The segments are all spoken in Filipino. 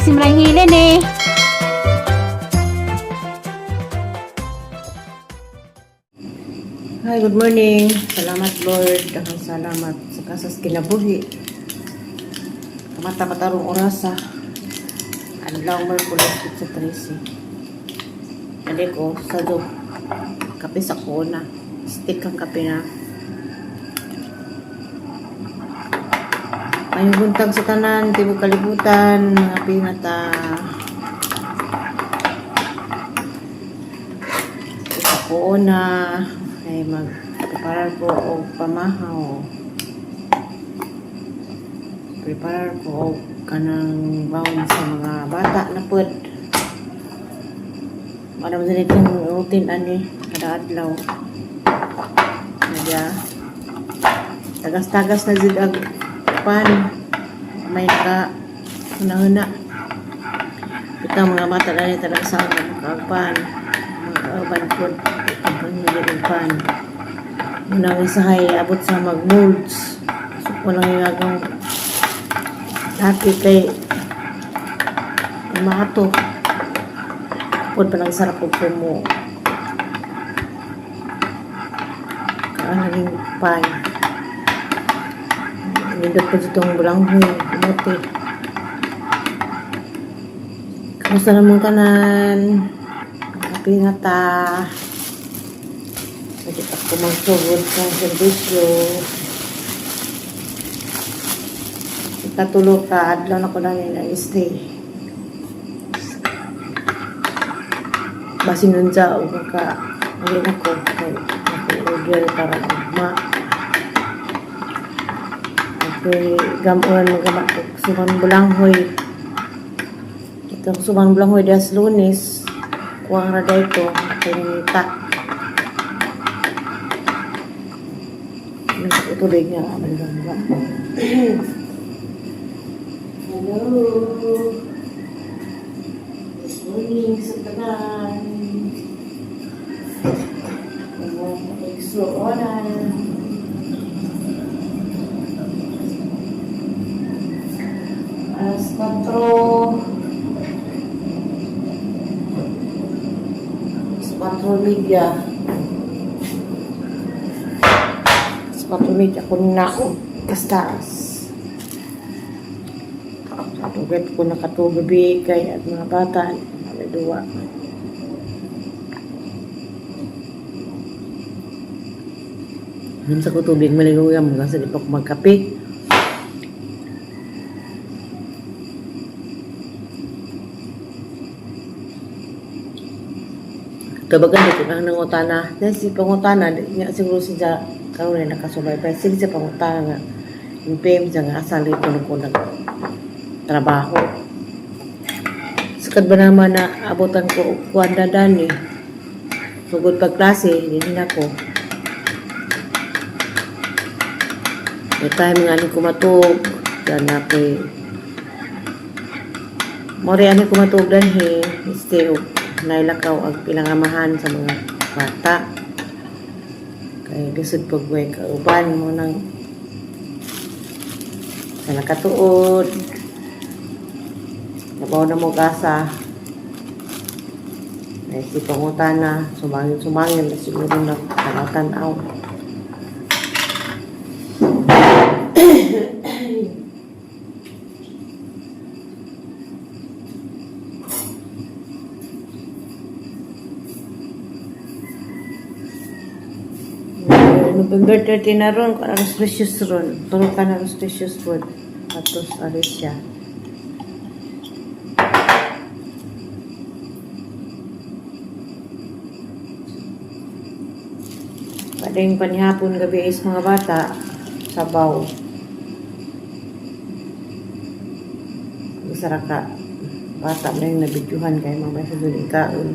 Simrang hilin eh. Hi, good morning. Salamat Lord. Daghang salamat sa kasas kinabuhi. Kamata matarong orasa. Adlaw Merkulis sa 13. Adi ko sa do. Kape sa kona. Stick ang kape na. Ayong buntag sa tanan, tibok kalibutan, mga pinata. Sa kona. Ay mag-prepare ko og pamahaw. Prepare ko og kanang bawon sa mga bata na pud. Madam sa itong routine ani kada adlaw. Nadya. Tagas-tagas na jud ang pan. May ka huna-huna. Itang mga bata na ni talaga sa pan. Mga uban pud. Pan. Unang isahay abot sa mag-molds. So, walang yung dati kay mato. Pud pa lang sarap po mo. Naging pan. Nindot po itong bulanghoy. Umuti. Kamusta naman kanan? Kapingata. Pwede ako magsugod sa servisyo. Katulog ka, adlaw na ko lang na-stay. Basin nun sa uga ka, ulit ako. Nag-order para magma. Gamuan magamak ko. Subang bulanghoy. Ito subang bulanghoy das Lunes. Kuwang raday ko. Pinita. Tuloy nga ba? Hello. Good morning sa tanan. Extra oras. Alas 4 media. Patumid ako na kastas. Tugat ko nakatugabi kay at mga bata. Maladuwa. Sa ko tubig maliguyam kasi di pa ko magkape. Tabagan dito ang nangutana. Si pangutana, siguro siya karon na nakasubay pa sige sa pangutana nga yung PM siya nga asal ito ko trabaho sakad ba naman na abutan ko kuwanda dani sugod pag klase hindi na ko may time nga ni kumatog dyan na kay mori ani kumatog dahil stay nailakaw ang pilangamahan sa mga bata kaya lisod pagway kauban mo ng sa nakatuod nabaw na mo kasa ay si pangutana sumangin na siguro na nakatanaw November 13 na ron, kung aros precious ron. Turo ka na aros precious food. Atos, aros siya. Padeng panihapon gabi is mga bata, sabaw. Isara ka. Bata na yung nabidyuhan kayo mga basa doon ikaon.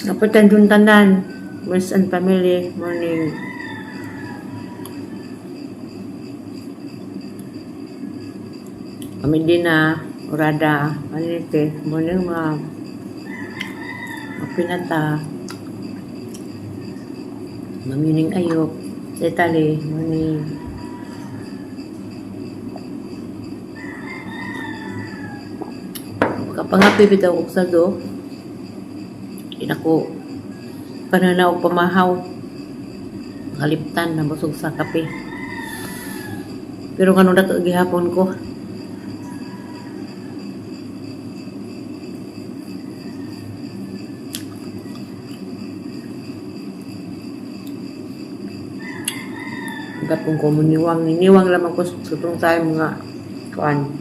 Kapitan dun tanan. Friends and family. Morning. Kami din na. Urada. Manite. Morning ma'am. Mapinata. Mamining ayok. Setali. Morning. Kapangapi bitaw ko sa do. Inako pananaw pamahaw. Kaliptan na busog sa kape. Pero kanong dako gihapon ko. Gapong ko niwang lamang ko sutong tayo mga kuan.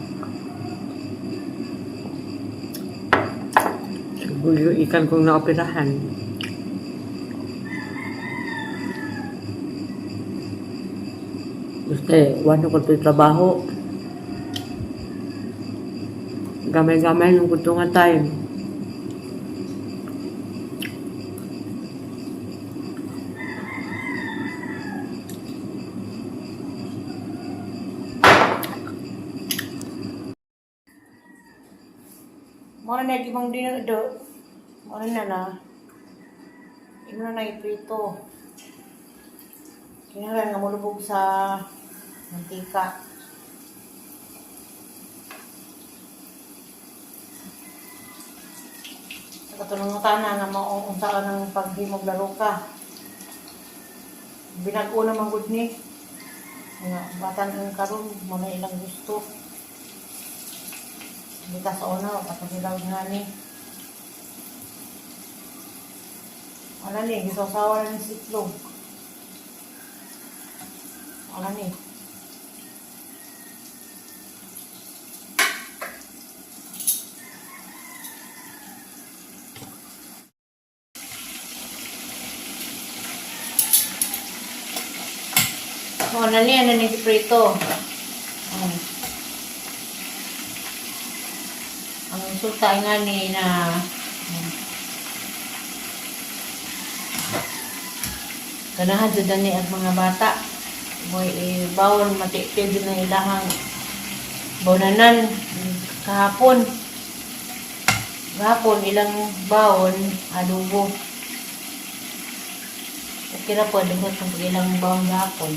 Siguro ikan kong naoperahan. Gusto wano ko ito trabaho. Gamay-gamay ng kutungan tayo. Muna na ibang din do. Muna na. Imo na iprito. Kailangan nga mulubog sa mantika. Sa katulong tanan nga mauuntaan ng paghimog laro ka. Binago na manggod ni. Mga batan ang karon muna ilang gusto. Kita sa una, kapasilaw nga ni. Wala ni, gisasawa na ni sitlog. Wala ni. Wala ni, ano ni prito. Ang resulta nga ni na ganahan dyan ni ang mga bata. Boy, bawon matipid na ilahang bawnanan kahapon. Kahapon ilang bawon adobo. Okay na po, dugot ng ilang bawon kahapon.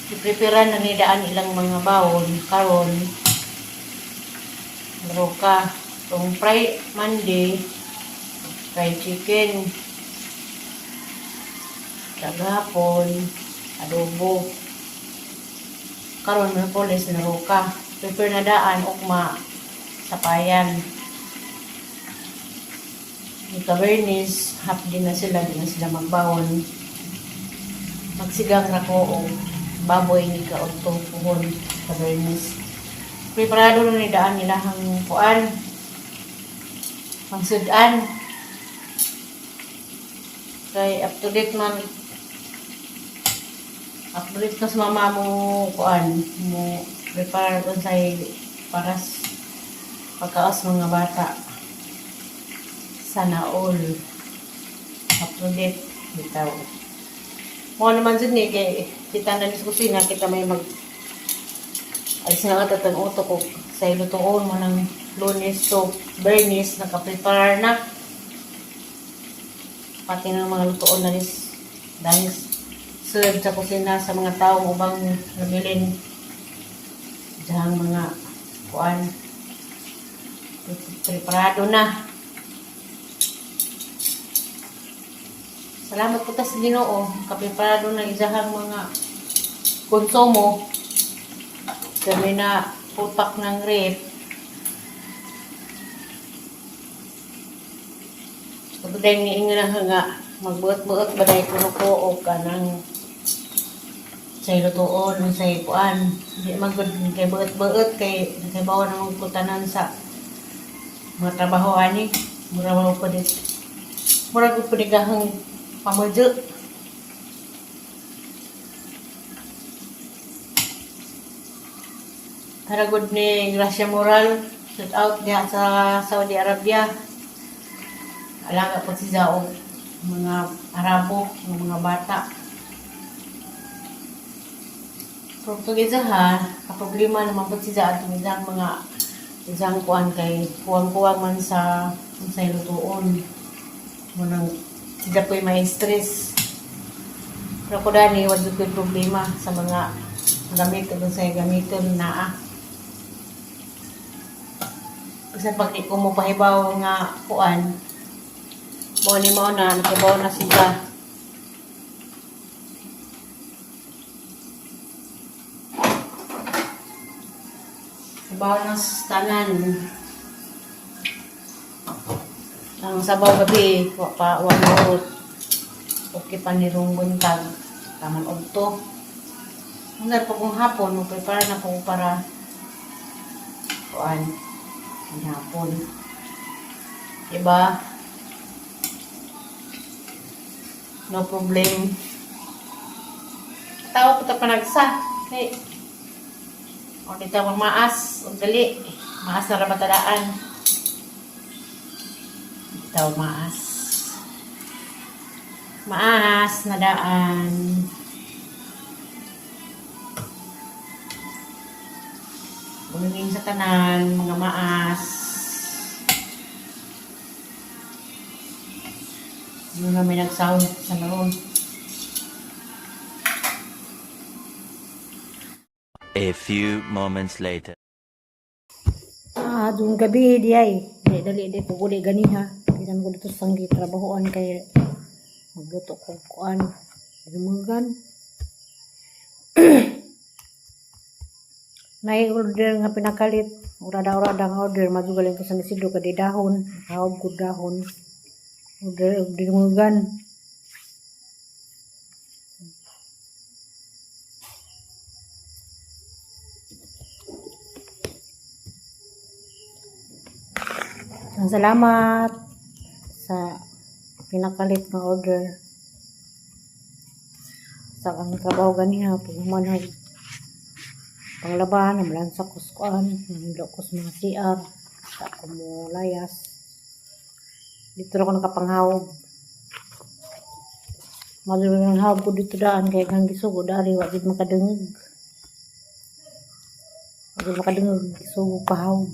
Ipreparean na nidaan ilang mga bawon karon roka itong fried Monday, fried chicken kagahapon adobo karon Merkules na roka prepare na daan ugma sapayan ika Bernis half din na sila magbawon magsigang rako o baboy ni ka otong puhon sa Bernis. Preparado na ni daan nila hang kuan pangsudan. Kay up to date man update kas mama mo kuan mo prepare unsay paras pagkaos mga bata. Sana all up to date bitaw. Mo naman dyan eh, kay kita na sa kusina, kita may alis na nga tatang uto ko sa ilutoon mo ng Lunes to Bernis, nakaprepare na. Pati ng mga lutoon na nis, dahil serve sa kusina sa mga taong ubang nabilin. Diyang mga kuan, preparado na. Salamat po ta sa Ginoo, kapiparado na isahang mga konsumo. Kami na putak ng rep. Kapag niingan na nga, magbuot-buot ba dahil ko o ka ng sa ilutoon, sa ikuan. Hindi magod kay buot-buot, kay bawa na magputanan sa mga trabaho ani. Mura mo pa din. Mura ko pa din pamudyo. Para good ni Gracia Moral. Shout out diha sa Saudi Arabia. Alaga po si Zao. Mga Arabo, mga bata. Portuguese ha, kaproblema naman po si Zao at mga isang kuan kay kuwang-kuwang man sa lutuon. Munang sila po'y may stress. Pero ko dani, wala ko'y problema sa mga gamit kung sa gamiton na kasi pag di ko mo pahibaw nga kuan, bawali mo na, nakibaw na siya. Sabaw ng tanan. Ang sabaw gabi, pa wanot. Okay pa ni buntag. Taman ogto. Hanggang pa kung hapon, prepare na po para kuan. Ang hapon. Diba? No problem. Tawa po ito panagsa. Okay. O dito ang maas. O dali. Maas na rabatadaan. Dito ang maas. Maas na daan. Bumingin sa tanan, mga maas. Yung na may nag-sound sa naroon. A few moments later. Doon gabi di ay. Dali po guli gani ha. Bilang ko dito sang trabahoan kay magluto ko kuan. Lumugan. Nai-order nga pinakalit. Urada-urada nga order. Madugaling ko sa nisido ka di dahon. Hawag ko dahon. Order lumugan. Salamat sa pinakalit ng order. Sa ang trabaho ganiha, pagmanhag panglaban, namalan sa kuskuan, nahilo ko sa mga CR, sa ako mo layas. Dito ako nakapanghawag. Madulang ang hawag ko dito daan, kaya hanggang gisugo, dari, wagid makadungog. Wagid makadungog, gisugo pahawag.